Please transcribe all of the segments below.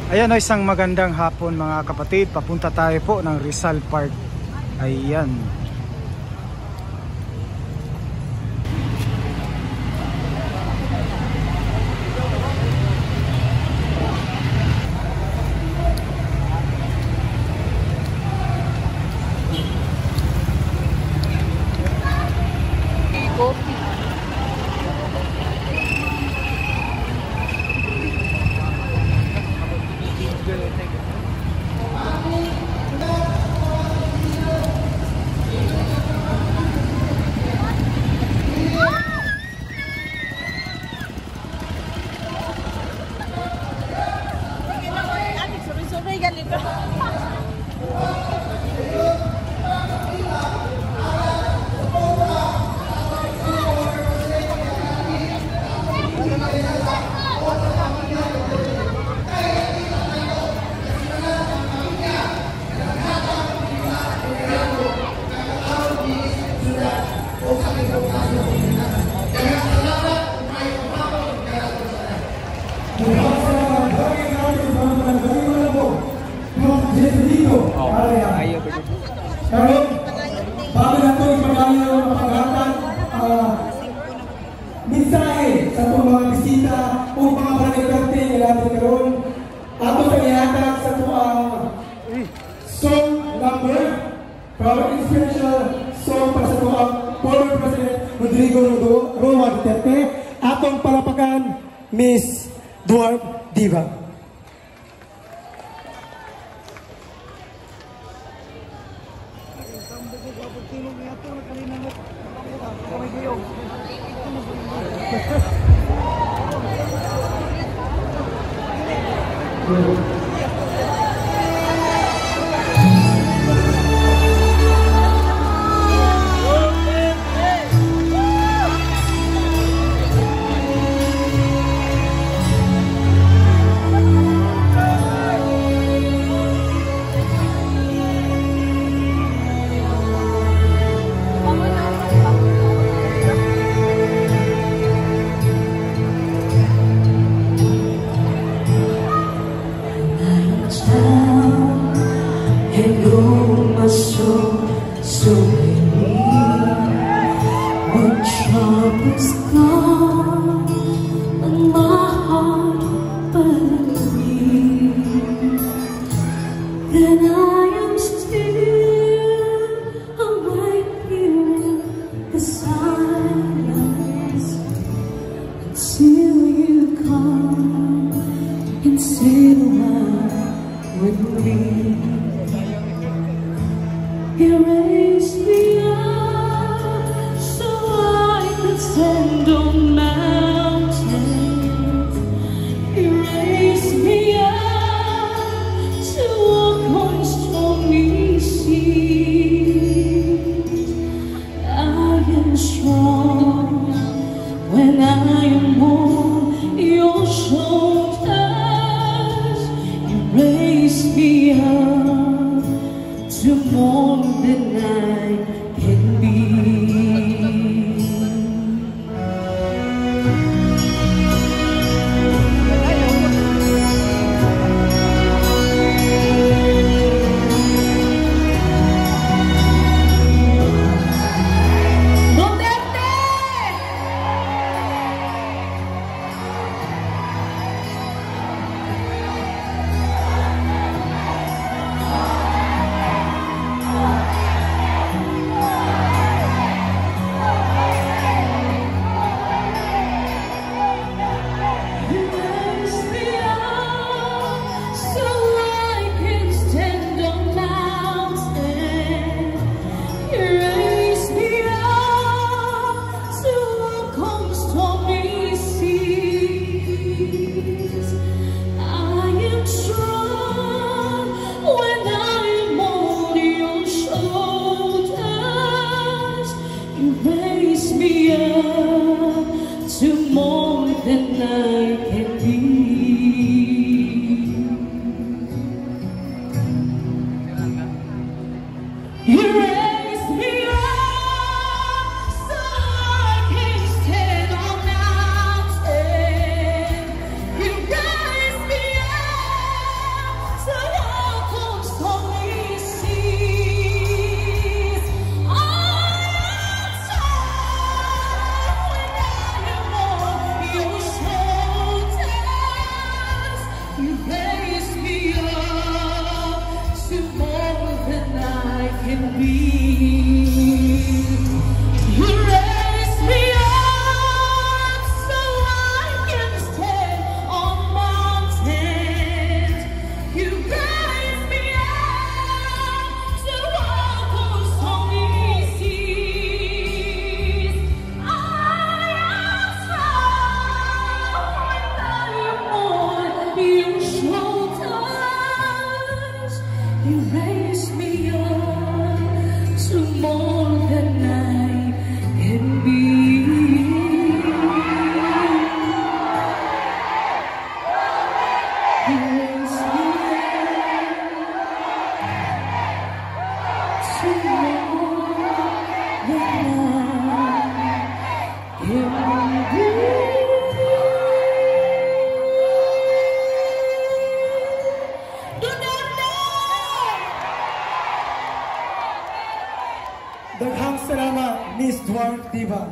Ayan o, isang magandang hapon mga kapatid. Papunta tayo po ng Rizal Park. Ayan. Bago na ito ipagdali ng mapaghatag mensahe sa itong mga bisita o mga barangay na natin karoon. Ato sa ihatag sa itong song number para inspirational song para sa itong former President Rodrigo Roa Duterte. Atong palapakan, Miss Dwarf Diva. raise me up to more than I can be. You raise me up so I can stand on mountains. You raise me up to walk on stormy seas. I am strong when I am on your shoulders. You raise me up to more than I can be. You raise me up to more than I can be. Do not know. Daghang salamat, Miss Dwarf Diva.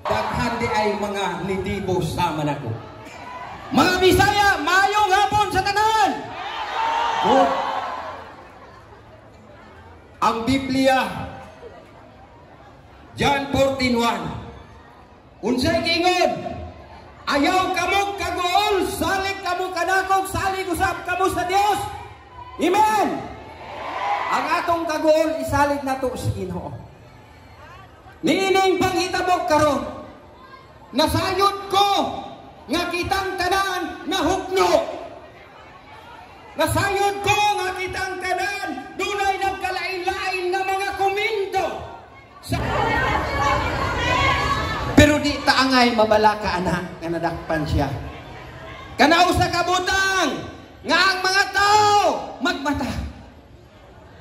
Daghan di ay mga nidibo sama nako. Mga Bisaya, mayong hapon sa tanan. Good. Ang Biblia, John 14:1. Unsay giingon? Ayaw kamo kagool, salig kamo kanakog, salig usab kamo sa Dios. Amen. Ang atong kagool isalig nato sa Ginoo. Niining panghitabo karon, nasayod ko nga kitang tanan na hukno. Nasayod ko nga kitang tanan dunay nagkalain-lain na mga komento. Pero di taangay mabalaka anak nga nadakpan siya. Kanaw sa kabutang nga ang mga tao magmata.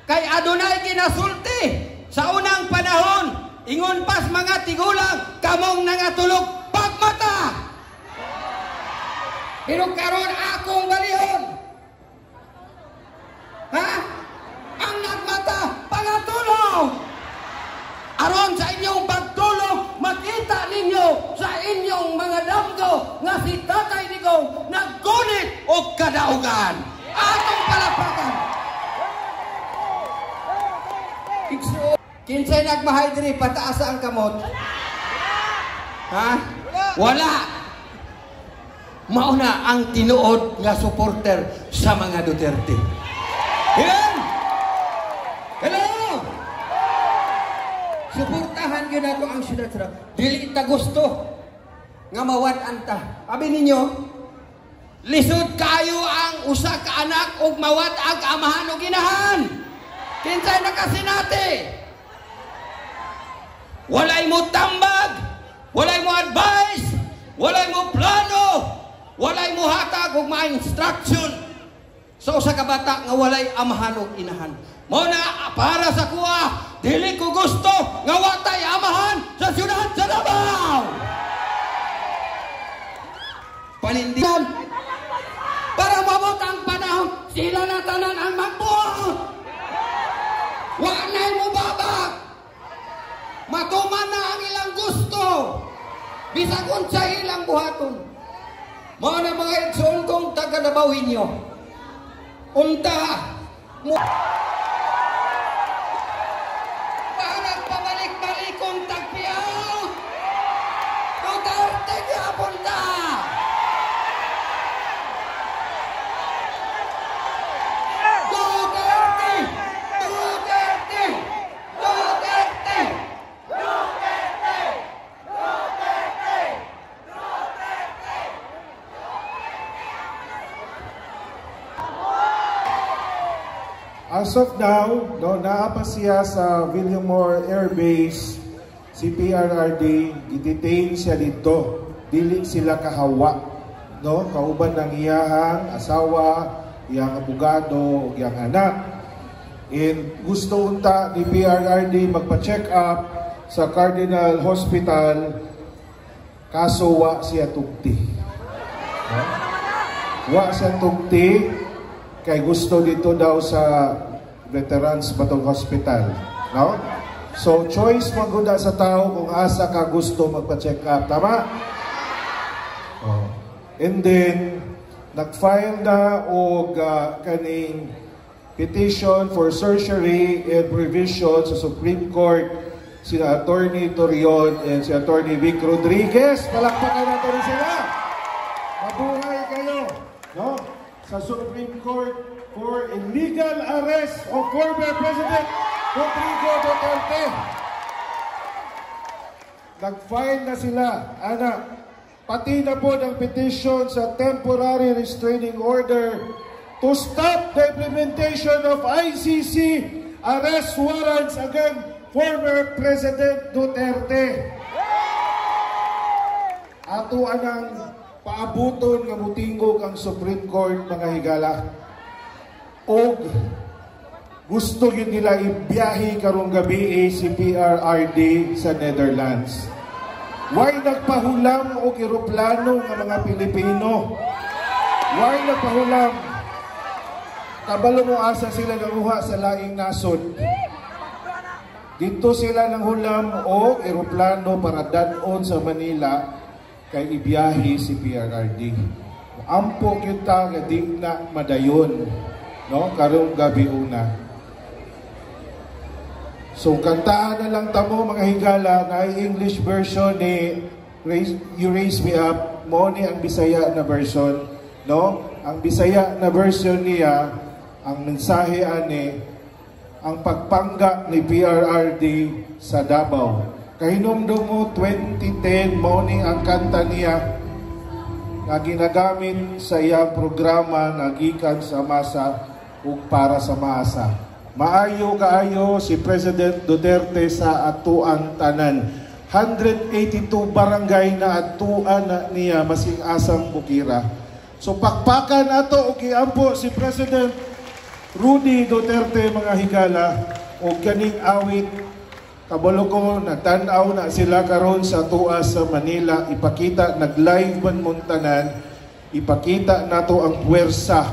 Kay adunay ginasulti sa unang panahon, ingon pas mga tigulang kamong nangatulog pagmata. Pero karon akong balihon. Ha? Ang nagmata pangatulog. Aron sa inyong pagtulog, makita ninyo sa inyong mga damgo nga si Tatay Digong naggunit o kadaugan. Atong palapakan. Kinsay nagmahay diri pataas ang kamot? Ha? Wala. Mauna ang tinuod nga supporter sa mga Duterte. Yan! Hello! Suportahan yun ako ang sila-sila. Dili ta gusto nga mawad-an ta. Abi ninyo, lisod kayo ang usa ka anak ug mawad ang amahan o ginahan. Kinsay nakasinati. Walay mo tambag, walay mo advice, walay mo plano, walay mo hatag ug mga instruction. So sa kabata nga walay amahan ug inahan. Mo na para sa kuha, dili ko gusto nga watay amahan sa syudad sa Davao. Panindigan para mabot ang panahon, sila na tanan ang magbuhat. Wa nay mo babak. Matuman na ang ilang gusto. Bisag unsa ilang buhaton. Mga na mga igsoon kong taga-Davao inyo. Unta mo parang pabalik-balik kong tagpiaw. Duterte gyapon ta. Duterte! Duterte! Duterte! Duterte! Duterte! Duterte! As of now, no, naapa siya sa Villamor Air Base, si PRRD, i-detain siya dito. Dili sila kahawa, no? Kauban ng iyahang asawa, iyang abogado, iyang anak. And gusto unta ni PRRD magpa-check up sa Cardinal Hospital, kaso wa siya tugti. No? Wa siya tugti, kay gusto dito daw sa Veterans Batong Hospital, no? So choice magunda sa tao kung asa ka gusto magpa-check up, tama? Oh. And then nag-file na og kaning petition for certiorari and revision sa Supreme Court si Attorney Torion and si Attorney Vic Rodriguez. Palakpakan natin rin sila. Mabuhay kayo, no? Sa Supreme Court for illegal arrest of former President Rodrigo Duterte. Nag-file na sila, anak. Pati na po ng petition sa temporary restraining order to stop the implementation of ICC arrest warrants against former President Duterte. Ato anang paabuton nga mutingog ang Supreme Court, mga higala. O gusto yun nila ibiyahe karong gabi si PRRD sa Netherlands. Why nagpahulam o eroplano ng mga Pilipino? Why nagpahulam? Kabalo mo asa sila nanguha sa laing nasod. Dito sila nang hulam o eroplano para danon sa Manila kay ibiyahe si PRRD. Ampo kita nga di na madayon, no? Karong gabi una. So kantaan na lang tamo, mga higala, na English version ni You Raise Me Up, mo ni ang Bisaya na version, no? Ang Bisaya na version niya, ang mensahe ani, ang pagpangga ni PRRD sa Davao. Kahinumdum mo 2010 mo ni ang kanta niya na ginagamit sa iyang programa na gikan sa masa ug para sa maasa. Maayo kaayo si President Duterte sa atuang tanan. 182 barangay na atuan na niya masing asang bukira. So pakpakan ato og giampo si President Rudy Duterte, mga higala, o kaning awit. Kabalo ko, nagtanaw na sila karon sa tuas sa Manila. Ipakita, nag-live man muntanan, ipakita nato ang puwersa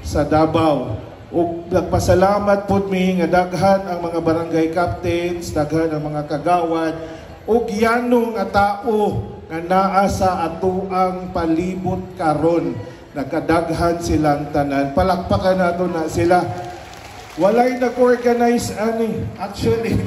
sa Davao. O nagpasalamat po mi nga daghan ang mga barangay captains, daghan ang mga kagawad, o giyanong nga tao nga naa sa atuang palibot karon. Nagkadaghan silang tanan. Palakpakan nato na sila. Walay nag-organize ani. Actually,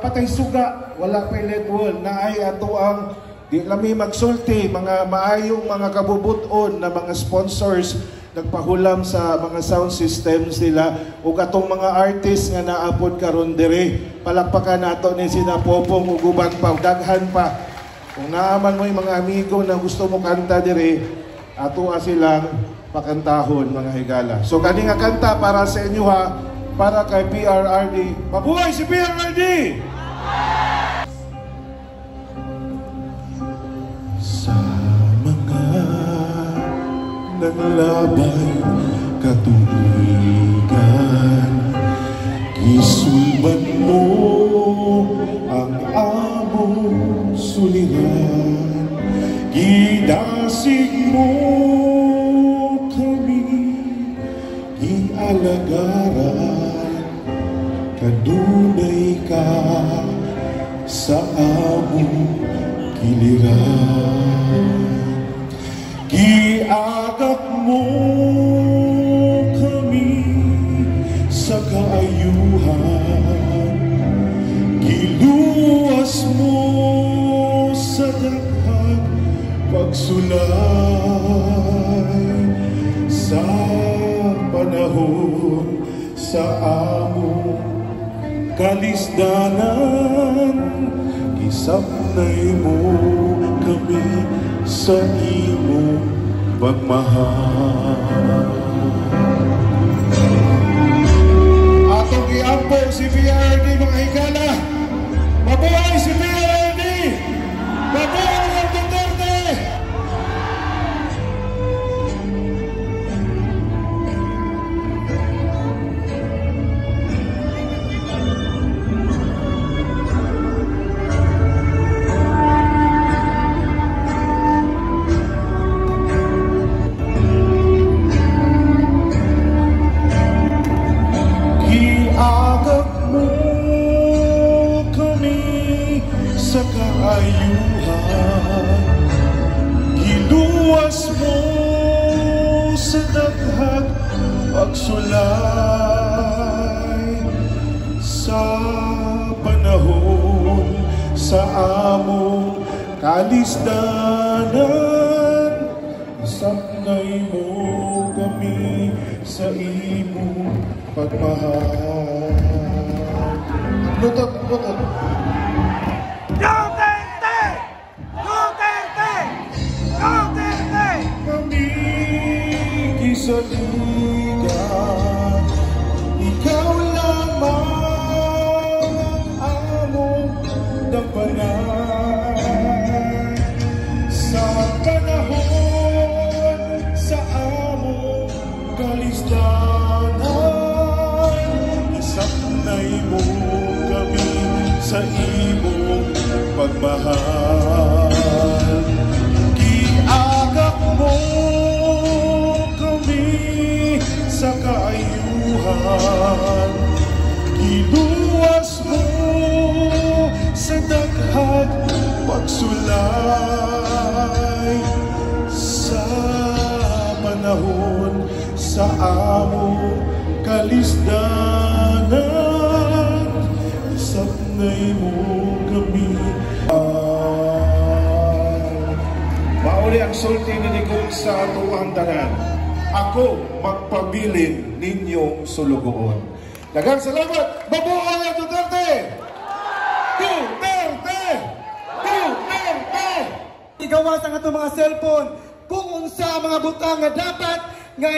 patay suga. Wala pa LED wall. Naay ato ang di lami magsulti. Mga maayong mga kabubuton na mga sponsors nagpahulam sa mga sound systems nila. O katong mga artists nga naapod karon dire. Palakpakan nato ni sina Popong uguban pa. Daghan pa. Kung naaman mo yung mga amigo na gusto mo kanta dire, ato silang pakantahon, mga higala. So kani nga kanta para sa inyo ha, para kay PRRD. Mabuhay si PRRD! Sa mga naglabay katuwigan, gisulban mo ang among suliran. Gidasig mo kami, gialagaran, kadunay ka sa among giliran. Giagak mo kami sa kaayuhan, giluwas mo sa daghang pagsulay sa panahon sa among kalisdanan. Gisabnay mo kami sa imong pagmahal. Atong giampo si PRRD, mga higala. Mabuhay si PRRD! Mabuhay ang Duterte! Giagak mo kami sa kaayuhan, pagsulay sa panahon sa among kalisdanan. Sapnay mo kami sa imong pagmahal. Lutot. Duterte! Duterte! Duterte! Kami kisaligan, ikaw lamang ang among dapanan. Sa panahon sa among kalisdanan, isapnay mo kami sa imong pagmahal. Giagap mo kami sa kaayuhan, giluwas mo sa daghang pagsulay sa panahon sa among kalisdanan. Sapnay mo kami. Mauli ang sulti ni Digong sa atuang tanan. Ako magpabilin ninyong sulugoon. Daghang salamat. Mabuhay ang Duterte! Duterte! Duterte! Igawas ang atong mga cellphone kung unsa mga butang nga dapat nga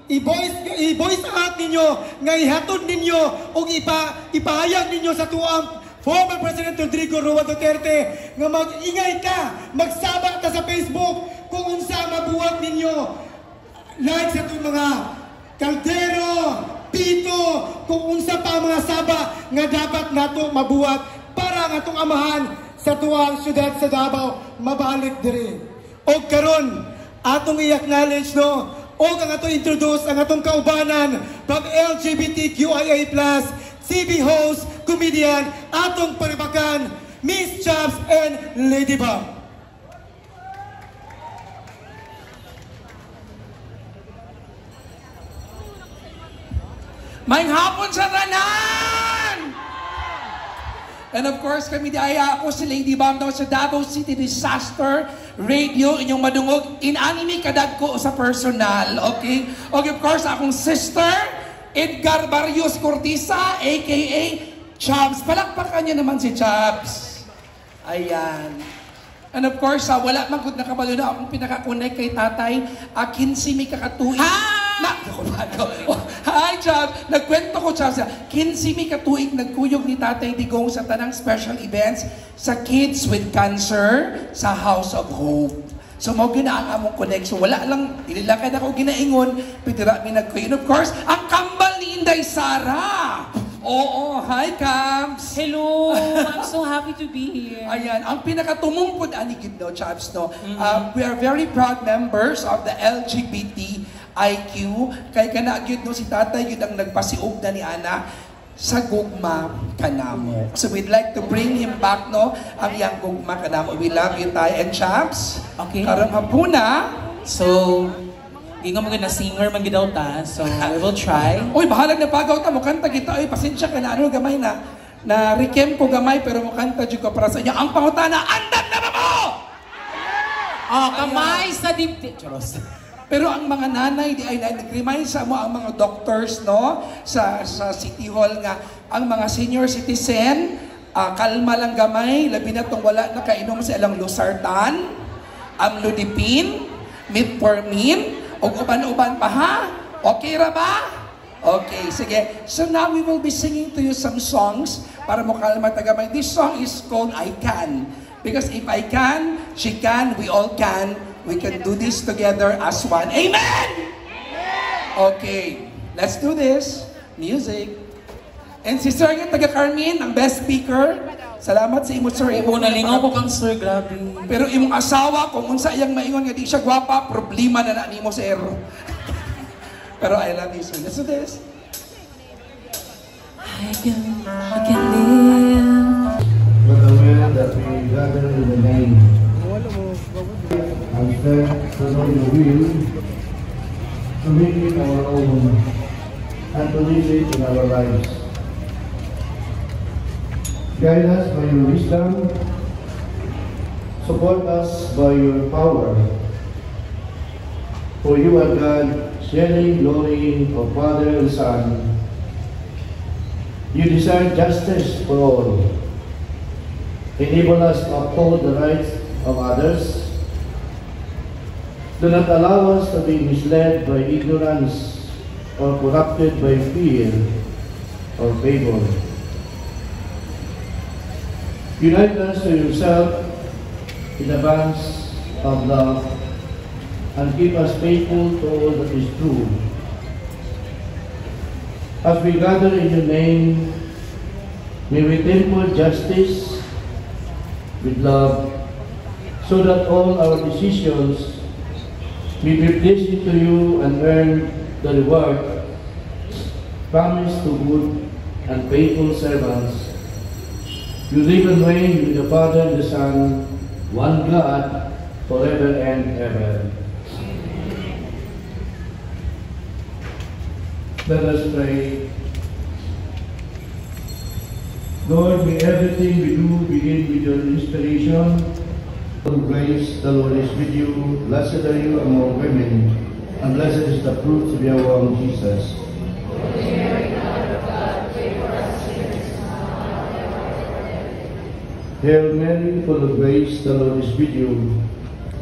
i-voice out ninyo, nga ihatod ninyo o ipahayag ninyo sa tuang former President Rodrigo Roa Duterte nga mag-ingay ka, magsaba ta sa Facebook kung unsa mabuhat ninyo like sa itong mga kaldero, pito, kung unsa pa mga saba nga dapat nato mabuhat para nga itong amahan sa tuwang syudad sa Davao mabalik diri. O karon atong i-acknowledge no, o ang atong introduce ang atong kaubanan from LGBTQIA+, CB host, comedian, atong paribakan, Miss Chops and Lady Bob. Maayong hapon sa tanan! And of course, kami daya ako si Lady Bomb daw sa Davao City Disaster Radio, inyong madungog, in-anime kadag ko sa personal, okay? Okay, of course, akong sister, Edgar Barrios Cortiza, a.k.a. Chops. Palakpakan niyo naman si Chops. Ayan. And of course, wala man kung nakabalo na akong pinaka-connect kay tatay, 15 may kakatuig. Hi, Chops! Nagkwento ko, Chops, 15 may katuig nagkuyog ni Tatay Digong sa tanang special events sa Kids with Cancer sa House of Hope. So, mo gina ang among connection. Wala lang, ililakad ako ginaingon, pitira mi nagkuyog. Of course, ang kambal ni Inday Sara. Oo, hi, Cams! Hello! I'm so happy to be here. Ayan, ang pinakatumungkod anigid no, Chops, no? We are very proud members of the LGBTIQ. Kay kanagyod no si tatay, yun ang nagpasiog na ni Ana sa gugma kanamo. So we'd like to bring him back, no? Ang yang gugma kanamo. We love you, Tay and Chops. Okay. Karong hapuna. So, di nga mo na singer man gidaw ta, so I will try. Uy, bahalag na pagaw ta mo kanta kita. Uy, pasensya ka na ano gamay na rekem ko gamay pero mo kanta jud ko para sa inyo. Ang pangutana, andam na ba mo? Oh, kamay sa dibdib. Charos. Pero ang mga nanay di ay nag-remind sa mo ang mga doctors no sa City Hall nga ang mga senior citizen kalma lang gamay labi na tong wala nakainom sa ilang losartan, amlodipine, metformin o uban-uban pa ha? Okay ra ba? Okay, sige. So now we will be singing to you some songs para mo kalma tagamay. This song is called I Can. Because if I can, she can, we all can. We can do this together as one. Amen! Okay, let's do this. Music. And si Sir yung taga-Carmen, ang best speaker. Salamat sa imo, Sir. Oo, nalingaw ko kang Sir, grabe. Pero imong asawa, kung unsa iyang maingon nga di siya gwapa, problema na nimo sa ero. Pero I love you, Sir. Let's do this. I can live. But the will that we gather in the name. And then, so know the will, to make it our own and to live it in our lives. Guide us by your wisdom, support us by your power. For you are God, sharing glory of Father and Son. You desire justice for all. Enable us to uphold the rights of others. Do not allow us to be misled by ignorance or corrupted by fear or favor. Unite us to yourself in the bands of love and keep us faithful to all that is true. As we gather in your name, may we temper justice with love, so that all our decisions may be pleasing to you and earn the reward promised to good and faithful servants. You live and reign with the Father and the Son, one God, forever and ever. Let us pray. Lord, may everything we do begin with your inspiration. Grace, the Lord is with you. Blessed are you among women, and blessed is the fruit of your womb, Jesus. Hail Mary, full of grace, the Lord is with you.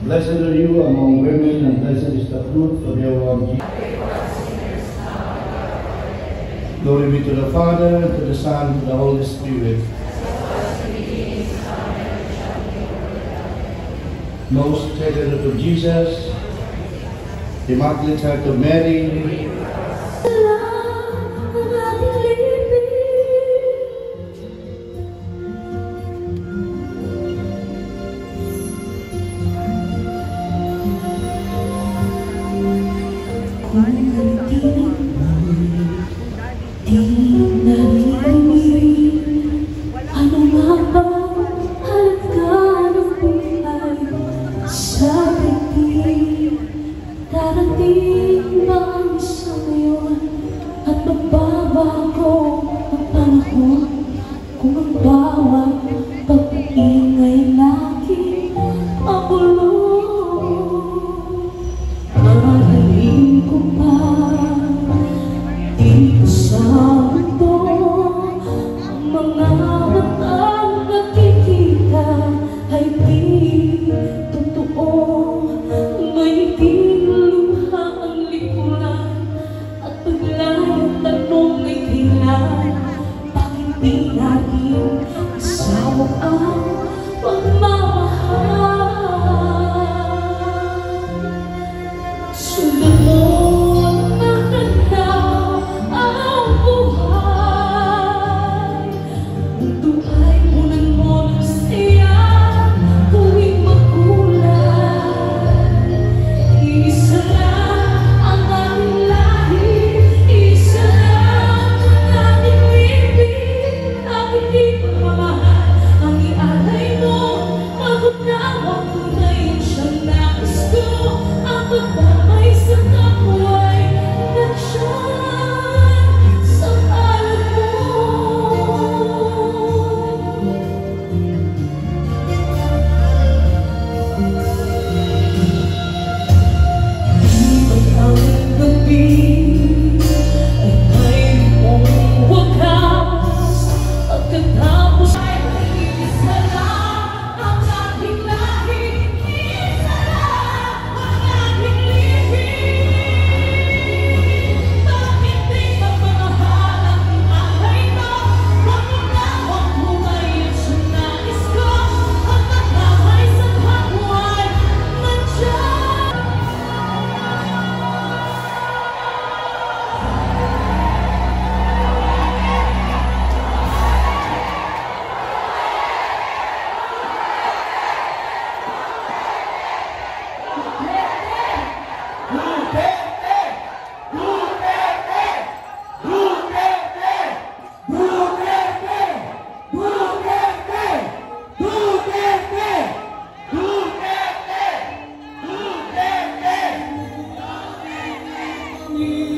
Blessed are you among women, and blessed is the fruit of your womb, Jesus. Glory be to the Father, and to the Son, and to the Holy Spirit. Most Sacred Heart of Jesus, Immaculate Heart of Mary, Ko pa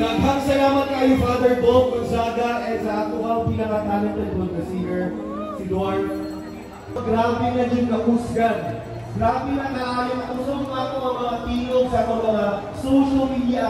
Daghang salamat kayo, Father Bob Gonzaga, and sa ato ang pinaka-talented good na singer, si Dwarf. Grabe na yung kausgan. Grabe na kaayo na kusog ato ang mga tingog sa mga social media.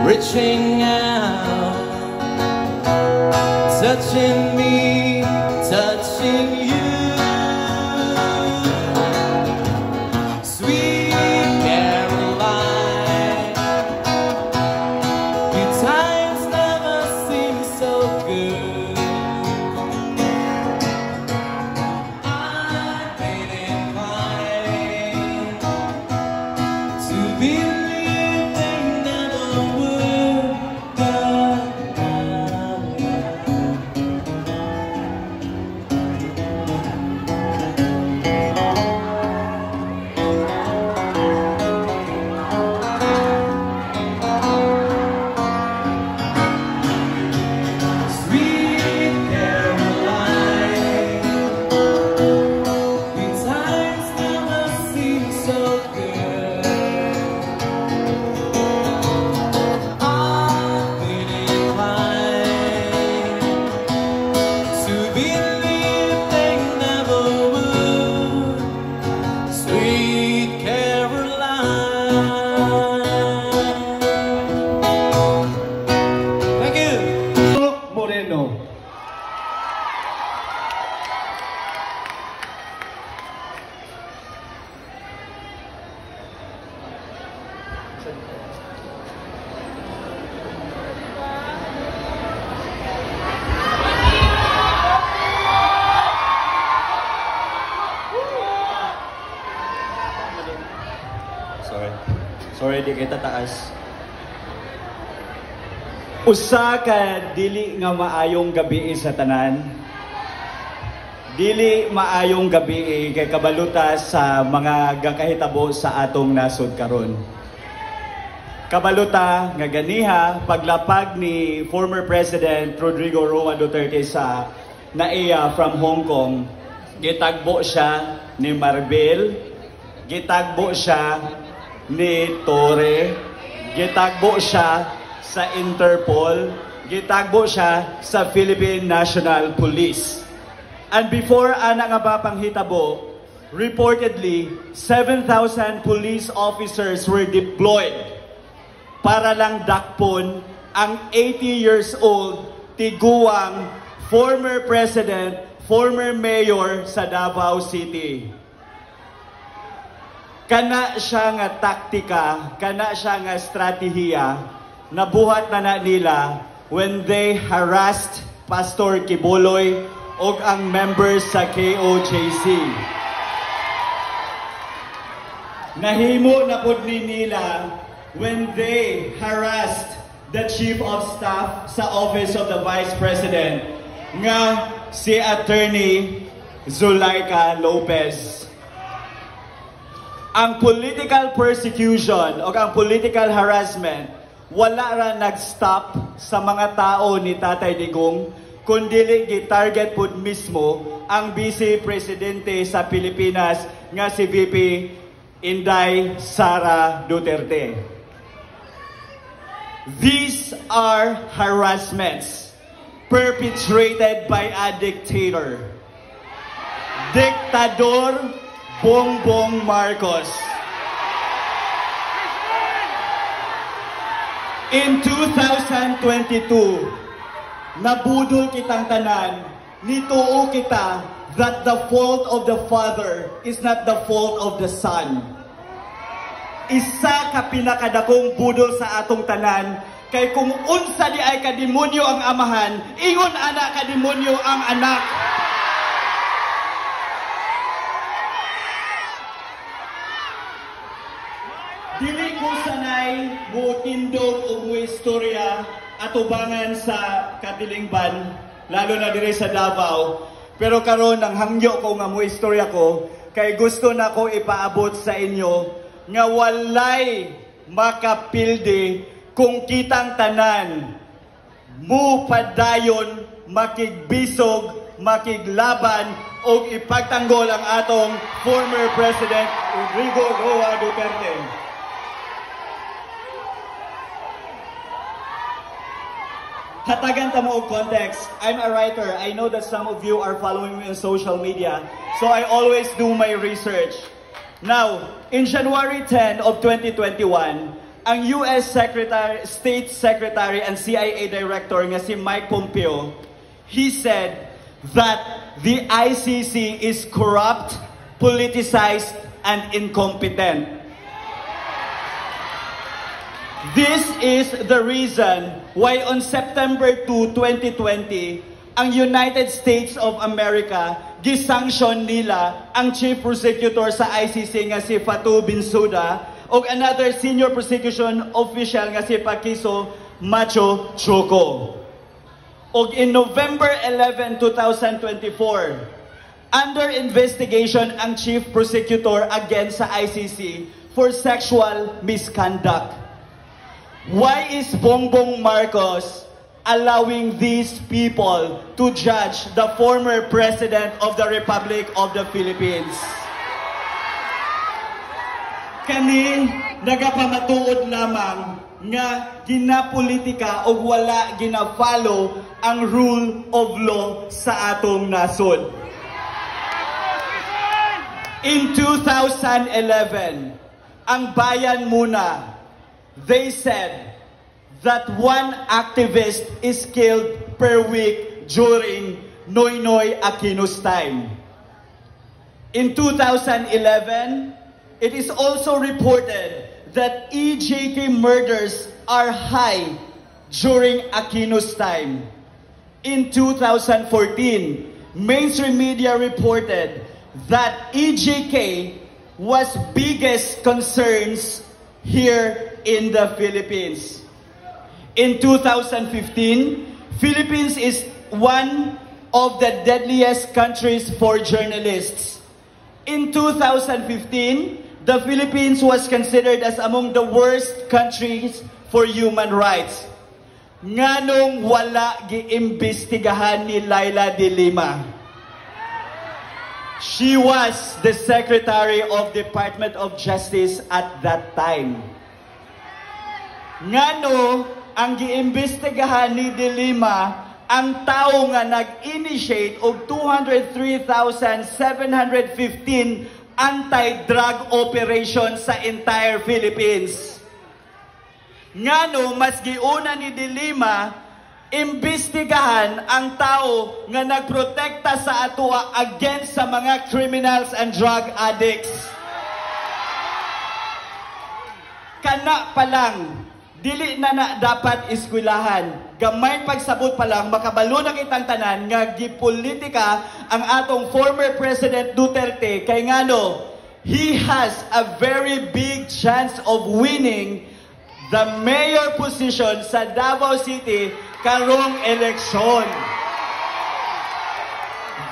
Reaching out, touching me, touching you. Sweet Caroline, your times never seem so good. I've been inclined to believe they never would. Sweet Caroline, your times never seem so good. I've been inclined to believe they never would. Sweet Caroline. Thank you. Moreno. Sorry, di kita taas. Usa ka dili nga maayong gabi sa tanan. Dili maayong gabi kay kabaluta sa mga gakahitabo sa atong nasod karon. Kabaluta nga ganiha paglapag ni former President Rodrigo Roa Duterte sa NAIA from Hong Kong, gitagbo siya ni Marbel, gitagbo siya ni Torre, gitagbo siya sa Interpol, gitagbo siya sa Philippine National Police. And before ana nga ba panghitabo, reportedly 7,000 police officers were deployed para lang dakpon ang 80 years old tiguang former president, former mayor sa Davao City. Kana siya nga taktika, kana siya nga strategiya na buhat na nila when they harassed Pastor Kibuloy o ang members sa KOJC. Nahimo na pod ni nila when they harassed the Chief of Staff sa Office of the Vice President nga si Attorney Zulaika Lopez. Ang political persecution o ang political harassment wala ra nag-stop sa mga tao ni Tatay Digong, kundi gi-target pud mismo ang Vice Presidente sa Pilipinas nga si VP Inday Sara Duterte. These are harassments perpetrated by a dictator. Diktador Bongbong Marcos. In 2022, nabudol kitang tanan, nituo kita that the fault of the father is not the fault of the son. Isa ka pinakadakong budol sa atong tanan, kay kung unsa di ay kademonyo ang amahan, ingon ana kademonyo ang anak. Dili ko sanay mo tindog o mo istorya atubangan sa Katilingban, lalo na dire sa Davao. Pero karon ang hangyo ko nga mo istorya ko, kay gusto na ko ipaabot sa inyo nga walay makapildi kung kitang tanan mo padayon makigbisog, makiglaban o ipagtanggol ang atong former President Rodrigo Roa Duterte. Hatagan ta mo og context. I'm a writer. I know that some of you are following me on social media, so I always do my research. Now, in January 10 of 2021, ang US State Secretary and CIA Director nga si Mike Pompeo, he said that the ICC is corrupt, politicized, and incompetent. This is the reason why on September 2, 2020, ang United States of America gisanction nila ang Chief Prosecutor sa ICC nga si Fatou Bensouda o another senior prosecution official nga si Paquizo Macho Choco. O in November 11, 2024, under investigation ang Chief Prosecutor against sa ICC for sexual misconduct. Why is Bongbong Marcos allowing these people to judge the former President of the Republic of the Philippines? Kani nagapamatuod lamang nga ginapolitika o wala gina-follow ang rule of law sa atong nasod. In 2011, ang Bayan Muna, they said that one activist is killed per week during Noynoy Aquino's time. In 2011, it is also reported that EJK murders are high during Aquino's time. In 2014, mainstream media reported that EJK was biggest concerns here in the Philippines. In 2015, Philippines is one of the deadliest countries for journalists. In 2015, the Philippines was considered as among the worst countries for human rights. Nganong wala giimbestigahan ni Laila de Lima? She was the Secretary of Department of Justice at that time. Ngano ang giimbestigahan ni De Lima ang tao nga nag-initiate og 203,715 anti-drug operation sa entire Philippines. Ngano mas giuna ni De Lima imbestigahan ang tao nga nagprotekta sa atoa against sa mga criminals and drug addicts. Kana pa lang, dili na dapat eskwelahan. Gamay pagsabot pa lang, makabalo na kitang tanan nga gipolitika ang atong former President Duterte kay ngano, he has a very big chance of winning the mayor position sa Davao City karong eleksyon.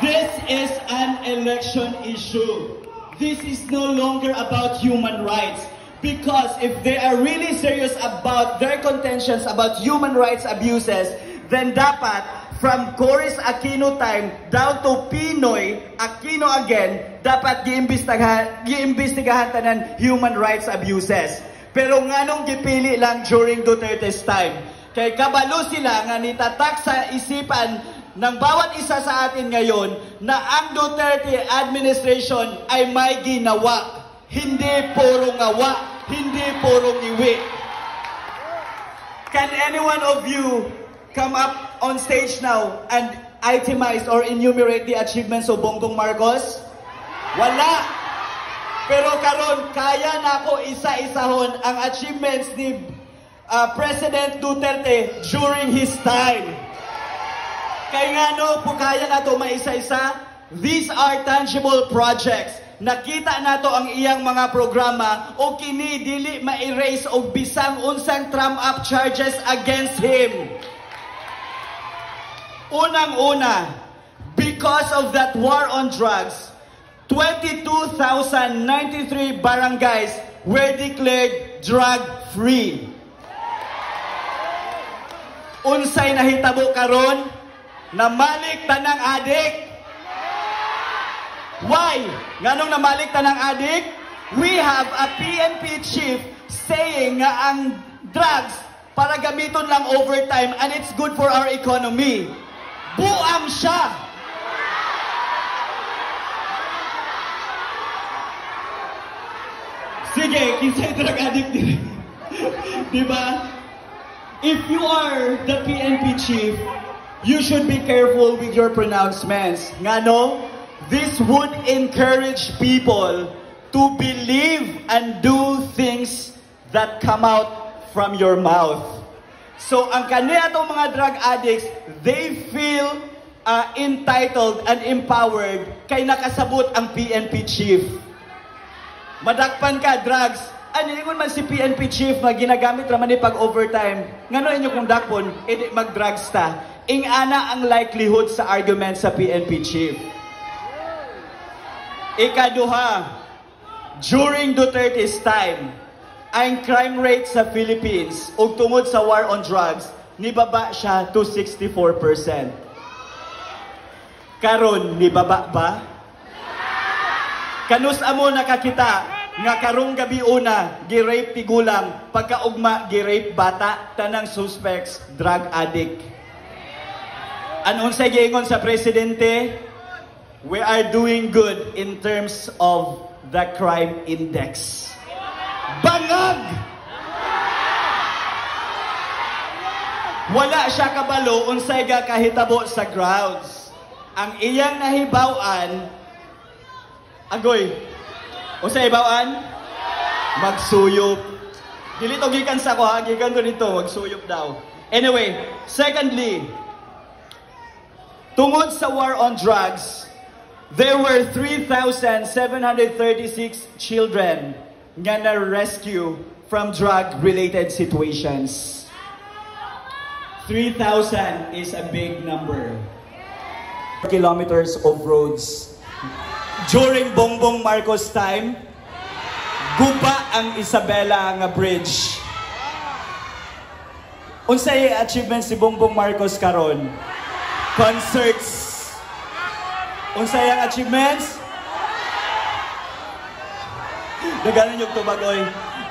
This is an election issue. This is no longer about human rights. Because if they are really serious about their contentions about human rights abuses, then dapat from Coris Aquino time down to Pinoy Aquino again, dapat giimbestigahan tanan human rights abuses. Pero nganong gipili lang during Duterte's time? Kay kabalo sila nga nitatak sa isipan ng bawat isa sa atin ngayon na ang Duterte administration ay may ginawa. Hindi puro ngawa. Hindi puro iwi. Can any one of you come up on stage now and itemize or enumerate the achievements of Bongbong Marcos? Wala. Pero karon kaya na ako isa-isahon ang achievements ni President Duterte during his time. Kaya nga no, po kaya na ito maisa-isa. These are tangible projects. Nakita nato ang iyang mga programa o kini dili ma-erase o bisang unsang trump-up charges against him. Unang-una, because of that war on drugs, 22,093 barangays were declared drug-free. Unsay nahitabo karon? Namalik tanang adik. Why? Nganong namalik tanang adik? We have a PNP chief saying nga ang drugs para gamiton lang overtime and it's good for our economy. Buang siya! Sige, kinsay drug addict din. Diba? If you are the PNP chief, you should be careful with your pronouncements. Ngano? This would encourage people to believe and do things that come out from your mouth. So, ang kaniya itong mga drug addicts, they feel entitled and empowered kay nakasabot ang PNP chief. Madakpan ka, drugs. Ano ingon man si PNP chief na ginagamit naman ni pag-overtime. Ngano inyo kung dakpon, edi mag-drugs ta. Ingana ang likelihood sa argument sa PNP chief. Ikaduha, during Duterte's time, ang crime rate sa Philippines ug tungod sa war on drugs, nibaba siya to 64%. Karon, nibaba ba? Kanus amo nakakita nga karong gabi una, gi-rape tigulang, pagkaugma, gi-rape bata, tanang suspects, drug addict. Anon sa giingon sa presidente? We are doing good in terms of the crime index. Bangag! Wala siya kabalo unsay ga kahitabo sa grounds. Ang iyang nahibaw-an, agoy, unsay hibaw-an? Magsuyop. Dili to gikan sa ko ha, gikan ko dito, magsuyop daw. Anyway, secondly, tungod sa war on drugs, there were 3,736 children nga na-rescue from drug-related situations. 3,000 is a big number. Kilometers of roads. During Bongbong Marcos time, guba ang Isabela nga bridge. Unsay achievement si Bongbong Marcos karon? Concerts. Unsay ang achievements? Daganan yung tubagoy.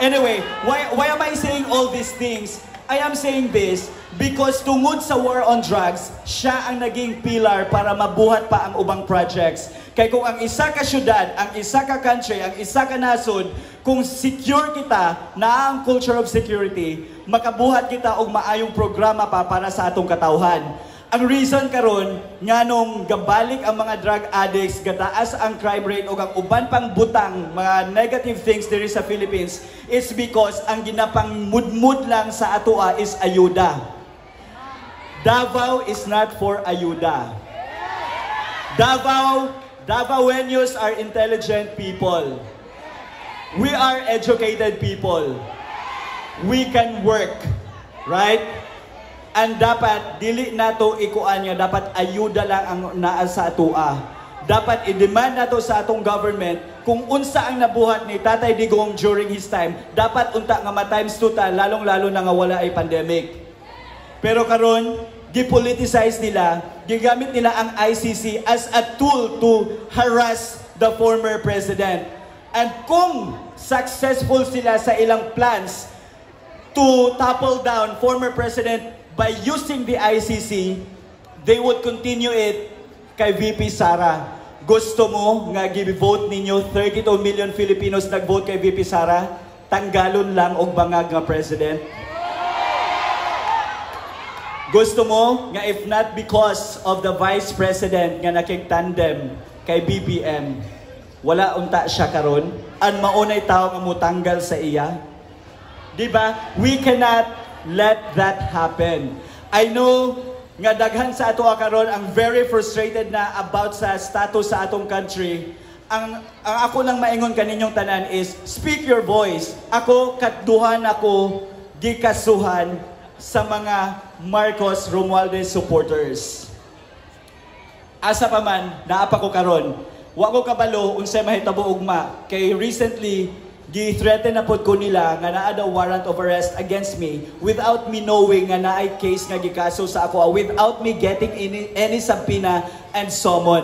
Anyway, why am I saying all these things? I am saying this Because tungod sa war on drugs, siya ang naging pillar para mabuhat pa ang ubang projects. Kaya kung ang isa ka syudad, ang isa ka country, ang isa ka nasod, kung secure kita na ang culture of security, makabuhat kita og maayong programa pa para sa atong katawhan. Ang reason karon nga nung gabalik ang mga drug addicts, gataas ang crime rate o ang uban pang butang, mga negative things diri sa Philippines, is because ang ginapang mudmud lang sa atoa is ayuda. Davao is not for ayuda. Davaoenos are intelligent people. We are educated people. We can work, right? And dapat, dili nato ikuan nga, dapat ayuda lang ang naa sa atua. Dapat i-demand nato sa atong government kung unsa ang nabuhat ni Tatay Digong during his time, dapat unta nga ma-times 2 ta, lalong-lalo na nga wala ay pandemic. Pero karon, gipoliticize nila, gigamit nila ang ICC as a tool to harass the former president. And kung successful sila sa ilang plans to topple down former president by using the ICC, they would continue it kay VP Sara. Gusto mo nga gi-vote ninyo 32 million Filipinos nag-vote kay VP Sara? Tanggalon lang og bangag nga president? Gusto mo nga if not because of the vice president nga nakig-tandem kay BBM, wala unta siya karon? An maunay tao nga mutanggal sa iya? Diba? We cannot let that happen. I know nga daghan sa ato karon ang very frustrated na about sa status sa atong country. Ang ako lang maingon kaninyong tanan is speak your voice. Ako katduhan ako gikasuhan sa mga Marcos Romualdez supporters. Asa pa man naapa ko karon, wa ko kabalo unsay mahitabo ugma kay recently gi-threaten na pod ko nila nga naa daw warrant of arrest against me without me knowing nga naay case nga gikaso sa ako, without me getting any subpoena and summon.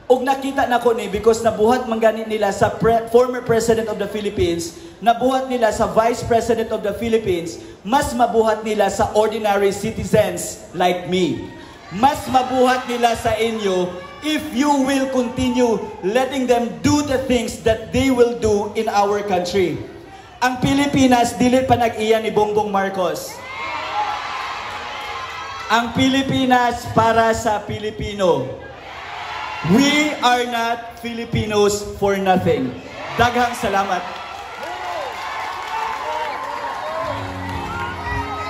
Og nakita na ko ni because nabuhat man gani nila sa former president of the Philippines, nabuhat nila sa vice president of the Philippines, mas mabuhat nila sa ordinary citizens like me. Mas mabuhat nila sa inyo if you will continue letting them do the things that they will do in our country. Ang Pilipinas, dili pa nag-iya ni Bongbong Marcos. Ang Pilipinas para sa Pilipino. We are not Filipinos for nothing. Daghang salamat.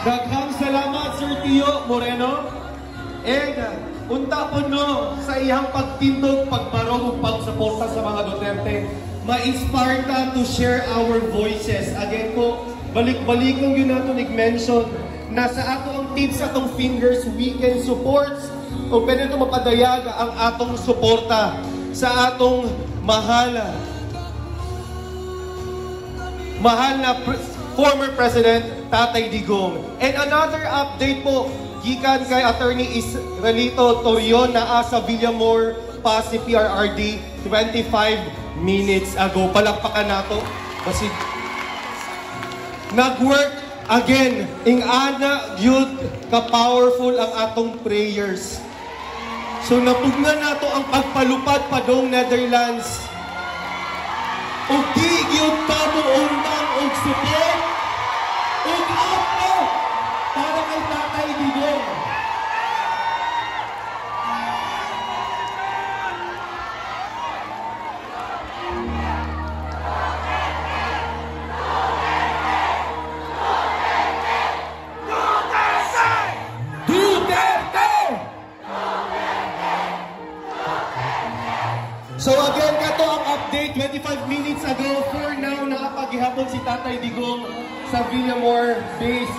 Daghang salamat, Sir Tio Moreno. And unta po no, sa iyang pagtindog, pagbarog, pagsuporta sa mga Duterte, ma-inspire ta to share our voices. Again po, balik-balikong yun nato nag-mention na sa ato ang tips, atong fingers, we can support o pwede ito mapadayag ang atong suporta sa atong mahal na former President Tatay Digong. And another update po, gikan kay Attorney Israelito Torion na sa Villamor Pasig PRRD 25 minutes ago. Palakpakan nato. Kasi nag-work again. Ing ana yun ka-powerful ang atong prayers. So napugnan nato ang pagpalupad pa dong Netherlands. Ug di gyud pa mo undang og support ug apo para kay Tatay Digong. So again, kato ang update 25 minutes ago. For now, nakapaghihapon si Tatay Digong sa Villamor base.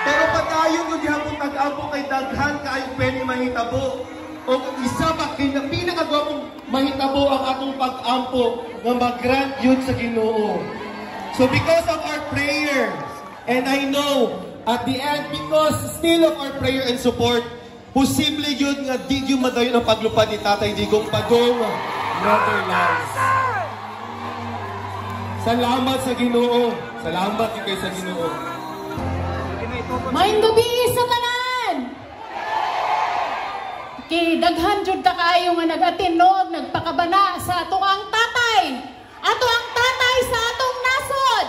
Pero patayon yung gihapon tag-ampo kay daghan kaayong pwede mahitabo. O isa pa, pinakagwapong mahitabo ang atong pag-ampo na mag-grant yun sa Ginoo. So because of our prayer, and I know at the end, because still of our prayer and support, posible yun nga di yun madayon ang paglupad ni Tatay Digong padong Netherlands. Salamat sa Ginoo. Salamat kay sa Ginoo. Maayong gabi sa tanan. Kay daghan jud ta kaayo nga nag-atinog, nagpakabana sa ato ang tatay. Ato ang tatay sa atong nasod.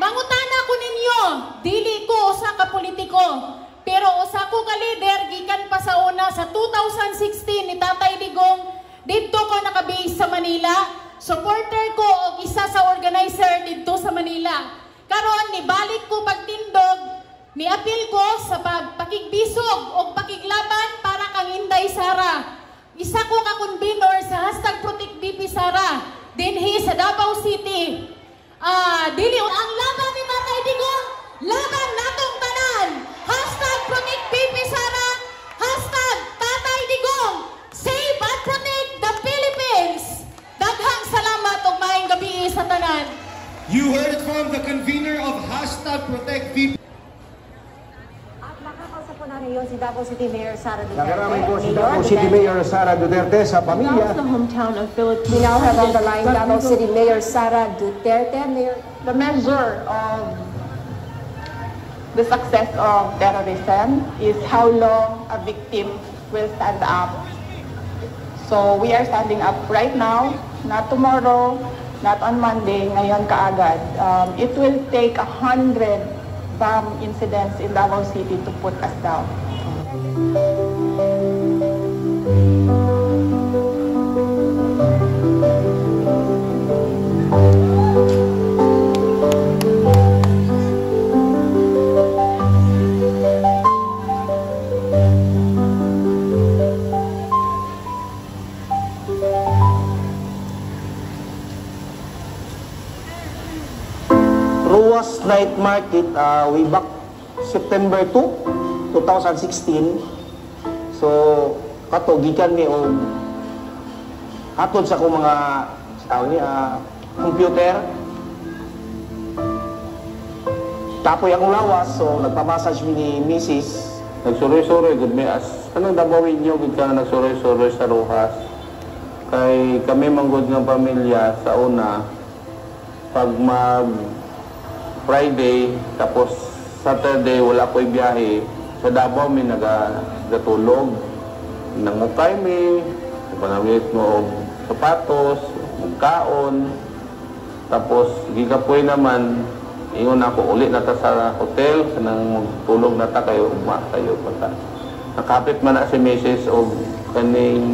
Mangutana ko ninyo, dili ko usa ka politiko, pero usa ko ka leader gikan pa sa una sa 2016 ni Tatay Digong. Dito ko nakabase sa Manila. Supporter ko og isa sa organizer dito sa Manila. Karon nibalik ko pagtindog, niapil ko sa pakigbisog o pakiglaban para kang Inday Sara. Isa ko ka convener sa #ProtectVP Sara dinhi sa Davao City. Dili ang laban ni Tatay Digong, laban natong tanan. #ProtectVP Sara, #Tatay Digong. Save and protect the Philippines. Daghang salamat ug maayong gabi sa tanan. You heard it from the convener of #ProtectVP. At makakausap po natin yun si Davao City Mayor Sara Duterte. Nakaramay po si Davao City Mayor Sara Duterte sa pamilya. The hometown of Philippines. We now have on the line Davao City Mayor Sara Duterte. Mayor, the measure of the success of terrorism is how long a victim will stand up. So we are standing up right now, not tomorrow, not on Monday, ngayon kaagad. It will take 100 bomb incidents in Davao City to put us down. Ruas Night Market way back September 2, 2016. So kato gikan mi og hatod sa akong mga computer. Tapoy akong lawas, so nagpa-massage mi ni Mrs. Nagsuroy-suroy gud mi as anong dabawin niyo gud ka nagsuroy-suroy sa Rojas. Kay kami manggod nga pamilya sa una pag Friday, tapos Saturday, wala ko'y biyahe. Sa Davao, may nagatulog. Nangukay mi, panamit mo sapatos, magkaon. Tapos, gikapoy naman, ingon ako, ulit na ta sa hotel, kanang magtulog na ta kayo, kayo pa. Nakapit man na si Mrs. o kaning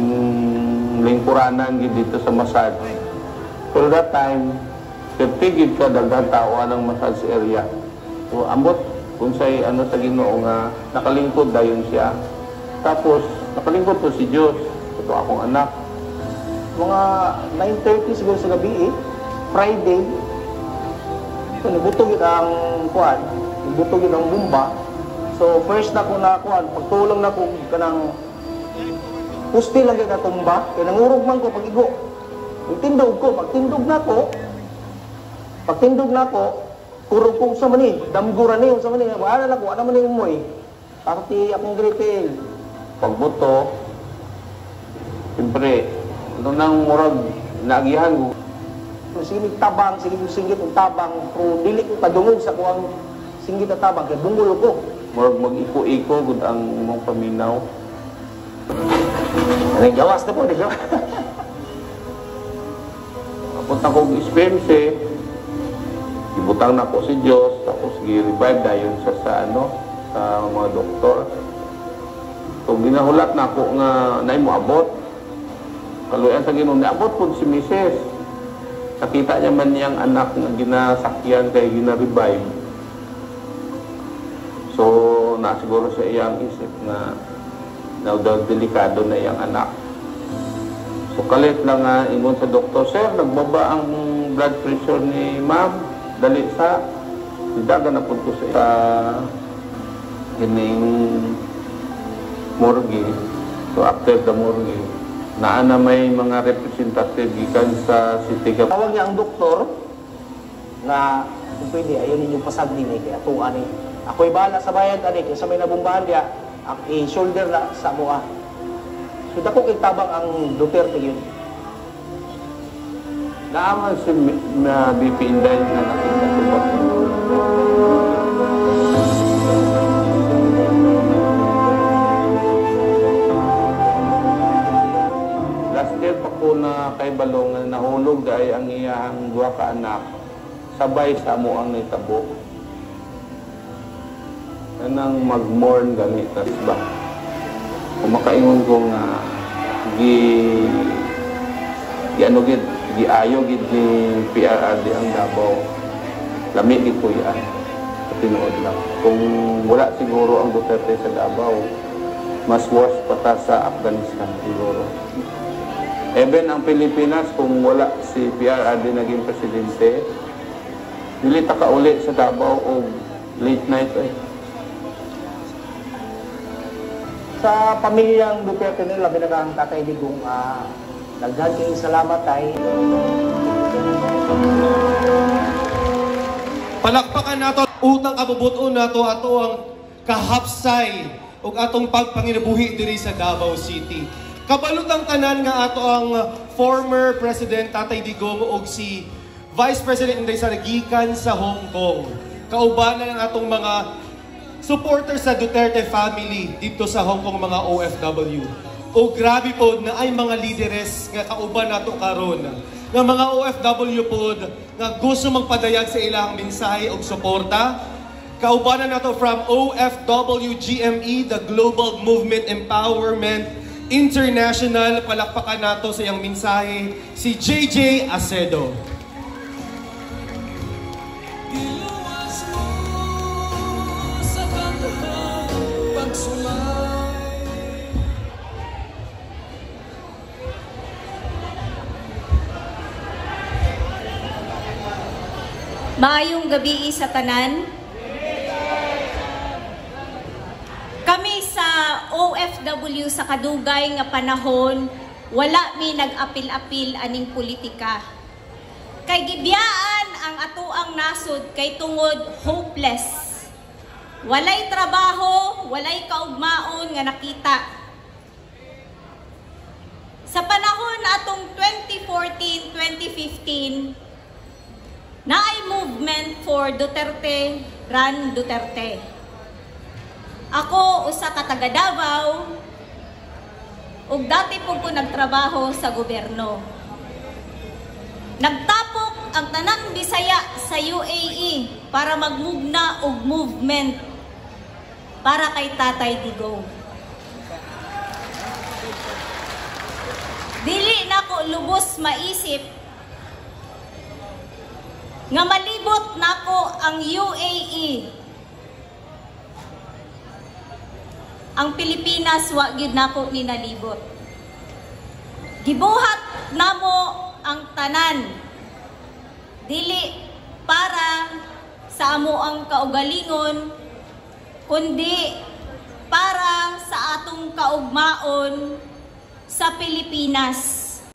lingkuranan dito sa massage. Pero that time, tigid ka daghan tao ng massage area. So ambot kung say sa Ginoo nga nakalingkod dayon siya. Tapos nakalingkod to si Diyos. Ito akong anak. Mga 9:30 siguro sa gabi Friday. So nabutog yun ang kuan, nabutog yun ang bomba. So first na ko na kuan, pagtulong na ko kanang pusti lang yung natumba. Kaya nangurog man ko pag-igo. Tindog ko, pagtindog na ko, kurog kong sa mani, damguran niyo sa mani, wala na ko, ano man yung umoy. Parti akong gritil. Pagbuto, siyempre, ito nang murag, naagihan ko. Sige tabang, sige singgit ng tabang, pero dili ko kadungog sa kuwang singgit na tabang, kaya bungol ko. Murag mag-iko-iko, gud ang mong paminaw. Anong gawas na po, di ba? Punta kong dispense, ibutang na ko si Diyos, tapos gi-revive dayon siya sa mga doktor. So ginahulat na ako nga naay mo abot. Kaluyan sa Ginoo abot pud si Mrs. Nakita niya man niyang anak nga ginasakyan kay gina-revive. So na siguro sa iyang isip na daw delikado na iyang anak. So kalit lang nga ingon sa doktor, sir, nagbaba ang blood pressure ni ma'am. Dali sa dagan na punto sa ining morgue. So after the morgue, naana may mga representative gikan sa city. Tawag niya ang doktor na kung pwede, ayaw ninyong pasagdi na kaya itong ani. Ako'y bahala sa bayan, ani, kaya sa may nabumbahan niya, i-shoulder na sa mua. So dako kay tabang ang Duterte yun. Naaman si BP Inday na nakita mahibalo nga nahulog ay ang iyang duha ka anak sabay sa amo ang nitabo. Kanang mag-mourn gani tas ba. Kung makaingon ko nga ano gid giayo gid ni PRRD ang Davao. Lami gid ko yan. Tinuod lang. Kung wala siguro ang Duterte sa Davao, mas worse pa ta sa Afghanistan siguro. Even ang Pilipinas, kung wala si PRRD naging presidente, dili ta ka uli sa Davao o late night ay. Sa pamilyang Duterte nila, binagang Tatay Digong, naghaking salamat ay. Palakpakan nato utang kabubuton nato ato ang kahapsay ug atong pagpanginabuhi diri sa Davao City. Kabalot ang tanan nga ato ang former President Tatay Digong ug si Vice President Inday Sara gikan sa Hong Kong. Kaubanan ang atong mga supporters sa Duterte family dito sa Hong Kong, mga OFW. O grabe po na ay mga lideres nga kauban nato karon nga mga OFW po nga gusto magpadayag sa ilang mensahe o suporta. Kaubanan nato from OFW GME, the Global Movement Empowerment International. Palakpakan nato sa iyang mensahe si JJ Acedo. Maayong gabi sa tanan. Kami sa OFW sa kadugay nga panahon, wala mi nag-apil-apil aning politika. Kay gibiyaan ang atuang nasod kay tungod hopeless. Walay trabaho, walay kaugmaon nga nakita. Sa panahon atong 2014-2015, naay movement for Duterte, Run Duterte. Ako, usa ka taga Davao, ug dati po ko nagtrabaho sa gobyerno. Nagtapok ang tanang Bisaya sa UAE para magmugna og movement para kay Tatay Digong. Dili nako lubos maisip nga malibot nako ang UAE. Ang Pilipinas wa gyud nako ni nalibot. Gibuhat namo ang tanan. Dili para sa amo ang kaugalingon, kundi para sa atong kaugmaon sa Pilipinas.